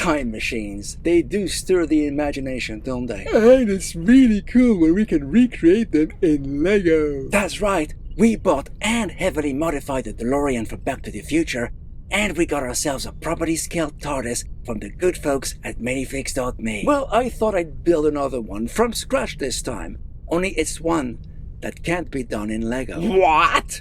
Time machines. They do stir the imagination, don't they? And it's really cool when we can recreate them in Lego. That's right. We bought and heavily modified the DeLorean for Back to the Future, and we got ourselves a property-scale TARDIS from the good folks at Minifix.me. Well, I thought I'd build another one from scratch this time, only it's one that can't be done in Lego. What?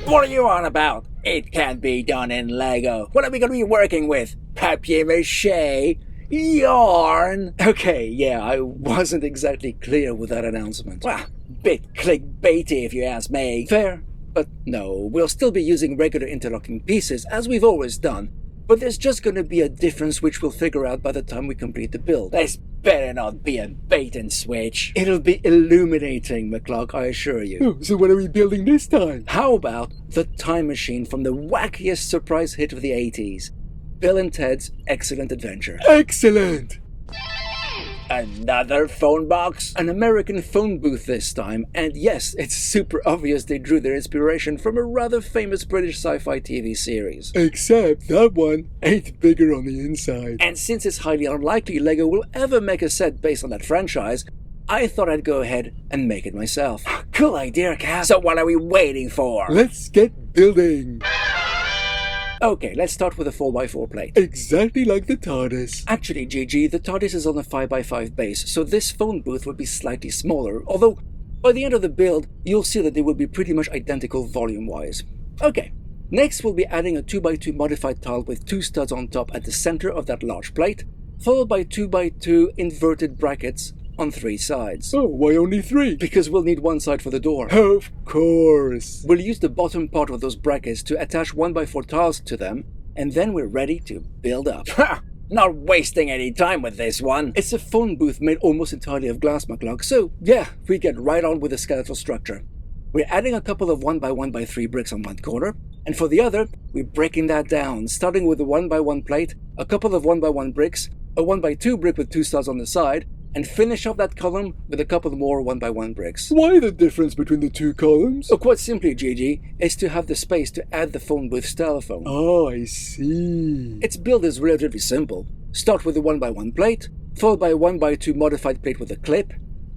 What are you on about? It can't be done in Lego. What are we going to be working with? Papier-mâché? Yarn? Okay, yeah, I wasn't exactly clear with that announcement. Well, bit clickbaity if you ask me. Fair, but no, we'll still be using regular interlocking pieces as we've always done, but there's just going to be a difference which we'll figure out by the time we complete the build. This better not be a bait and switch. It'll be illuminating, McCluck, I assure you. Oh, so what are we building this time? How about the Time Machine from the wackiest surprise hit of the 80s? Bill and Ted's Excellent Adventure. Excellent! Another phone box? An American phone booth this time, and yes, it's super obvious they drew their inspiration from a rather famous British sci-fi TV series. Except that one ain't bigger on the inside. And since it's highly unlikely Lego will ever make a set based on that franchise, I thought I'd go ahead and make it myself. Cool idea, Cap. So what are we waiting for? Let's get building. Okay, let's start with a 4x4 plate. Exactly like the TARDIS. Actually, GG, the TARDIS is on a 5x5 base, so this phone booth would be slightly smaller, although by the end of the build, you'll see that they will be pretty much identical volume-wise. Okay, next we'll be adding a 2x2 modified tile with 2 studs on top at the center of that large plate, followed by 2x2 inverted brackets on 3 sides. Oh, why only 3? Because we'll need one side for the door. Of course. We'll use the bottom part of those brackets to attach 1x4 tiles to them, and then we're ready to build up. Ha! Not wasting any time with this one. It's a phone booth made almost entirely of glass, McCluck, so yeah, we get right on with the skeletal structure. We're adding a couple of 1x1x3 bricks on one corner, and for the other, we're breaking that down, starting with a 1x1 plate, a couple of 1x1 bricks, a 1x2 brick with 2 studs on the side, and finish off that column with a couple more 1x1 bricks. Why the difference between the 2 columns? Oh, quite simply, GG, is to have the space to add the phone booth's telephone. Oh, I see. Its build is relatively simple. Start with a 1x1 plate, followed by a 1x2 modified plate with a clip,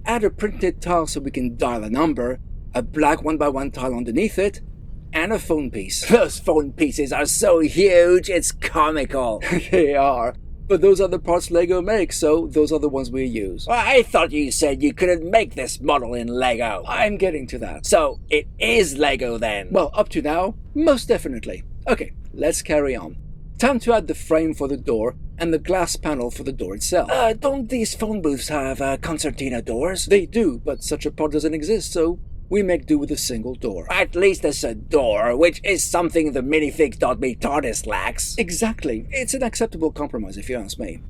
add a printed tile so we can dial a number, a black 1x1 tile underneath it, and a phone piece. Those phone pieces are so huge, it's comical. They are. But those are the parts Lego makes, so those are the ones we use. Well, I thought you said you couldn't make this model in Lego. I'm getting to that. So, it is Lego then? Well, up to now, most definitely. Okay, let's carry on. Time to add the frame for the door and the glass panel for the door itself. Don't these phone booths have concertina doors? They do, but such a part doesn't exist, so we make do with a single door. At least there's a door, which is something the Minifix.me TARDIS lacks. Exactly. It's an acceptable compromise if you ask me.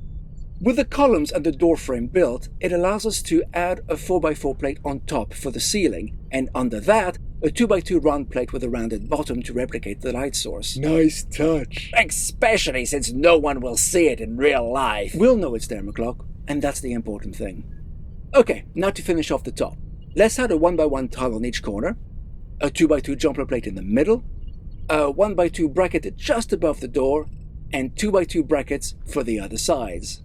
With the columns and the door frame built, it allows us to add a 4x4 plate on top for the ceiling, and under that, a 2x2 round plate with a rounded bottom to replicate the light source. Nice touch. Especially since no one will see it in real life. We'll know it's there, McCluck, and that's the important thing. Okay, now to finish off the top. Let's add a 1x1 tile on each corner, a 2x2 jumper plate in the middle, a 1x2 bracket just above the door, and 2x2 brackets for the other sides.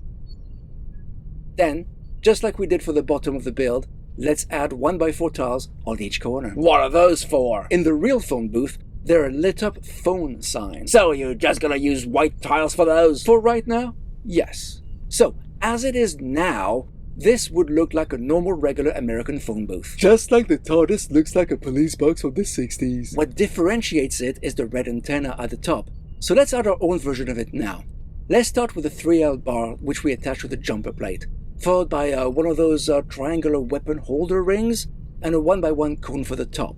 Then, just like we did for the bottom of the build, let's add 1x4 tiles on each corner. What are those for? In the real phone booth, there are lit up phone signs. So you're just gonna use white tiles for those? For right now, yes. So, as it is now, this would look like a normal regular American phone booth. Just like the TARDIS looks like a police box from the 60s. What differentiates it is the red antenna at the top. So let's add our own version of it now. Let's start with a 3L bar which we attach to the jumper plate, followed by one of those triangular weapon holder rings and a 1x1 cone for the top.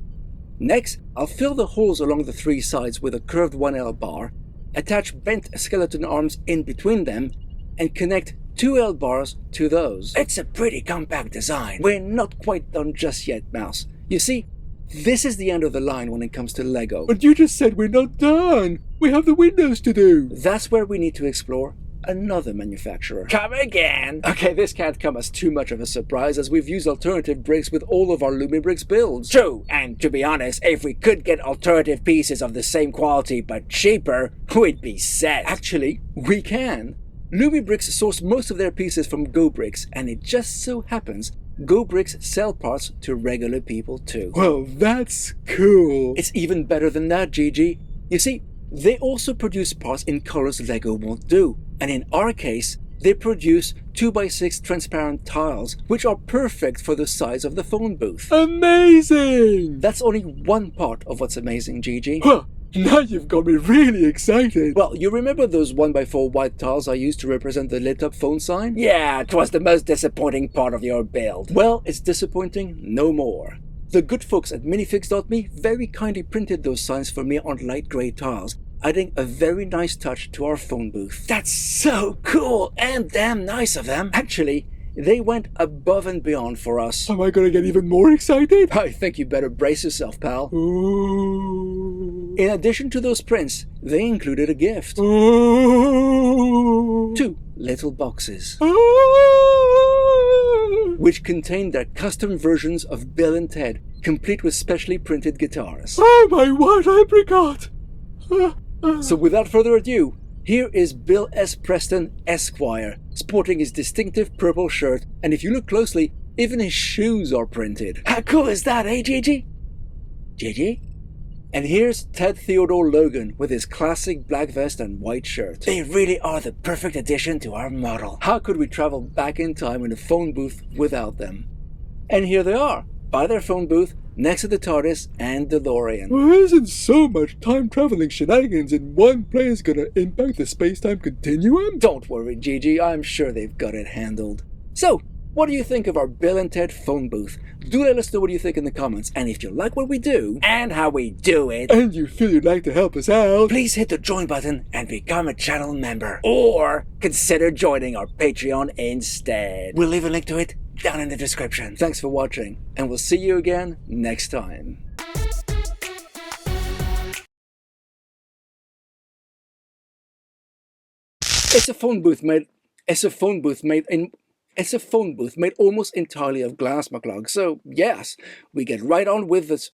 Next, I'll fill the holes along the 3 sides with a curved 1L bar, attach bent skeleton arms in between them, and connect 2 L bars to those. It's a pretty compact design. We're not quite done just yet, Mouse. You see, this is the end of the line when it comes to Lego. But you just said we're not done. We have the windows to do. That's where we need to explore another manufacturer. Come again? Okay, this can't come as too much of a surprise as we've used alternative bricks with all of our Lumibricks builds. True, and to be honest, if we could get alternative pieces of the same quality but cheaper, we'd be set. Actually, we can. Lumibricks source most of their pieces from GoBricks, and it just so happens GoBricks sell parts to regular people too. Well, that's cool. It's even better than that, Gigi. You see, they also produce parts in colors Lego won't do, and in our case, they produce 2x6 transparent tiles, which are perfect for the size of the phone booth. Amazing! That's only one part of what's amazing, Gigi. Huh, now you've got me really excited. Well, you remember those 1x4 white tiles I used to represent the lit-up phone sign? Yeah, it was the most disappointing part of your build. Well, it's disappointing no more. The good folks at minifix.me very kindly printed those signs for me on light grey tiles, adding a very nice touch to our phone booth. That's so cool and damn nice of them. Actually, they went above and beyond for us. Am I gonna get even more excited? I think you better brace yourself, pal. Ooh. In addition to those prints, they included a gift. Ooh. 2 little boxes, Ooh. which contained their custom versions of Bill and Ted, complete with specially printed guitars. Oh my white apricot! So without further ado, here is Bill S. Preston, Esquire, sporting his distinctive purple shirt, and if you look closely, even his shoes are printed. How cool is that, eh, Gigi? Gigi? And here's Ted Theodore Logan with his classic black vest and white shirt. They really are the perfect addition to our model. How could we travel back in time in a phone booth without them? And here they are, by their phone booth, next to the TARDIS and DeLorean. Well, isn't so much time-traveling shenanigans in one place gonna impact the space-time continuum? Don't worry, Gigi, I'm sure they've got it handled. So, what do you think of our Bill and Ted phone booth? Do let us know what you think in the comments, and if you like what we do, And how we do it, And you feel you'd like to help us out? please hit the join button and become a channel member. or consider joining our Patreon instead. We'll leave a link to it down in the description. Thanks for watching, and we'll see you again next time. It's a phone booth made almost entirely of glass, McCluck. So yes, we get right on with this.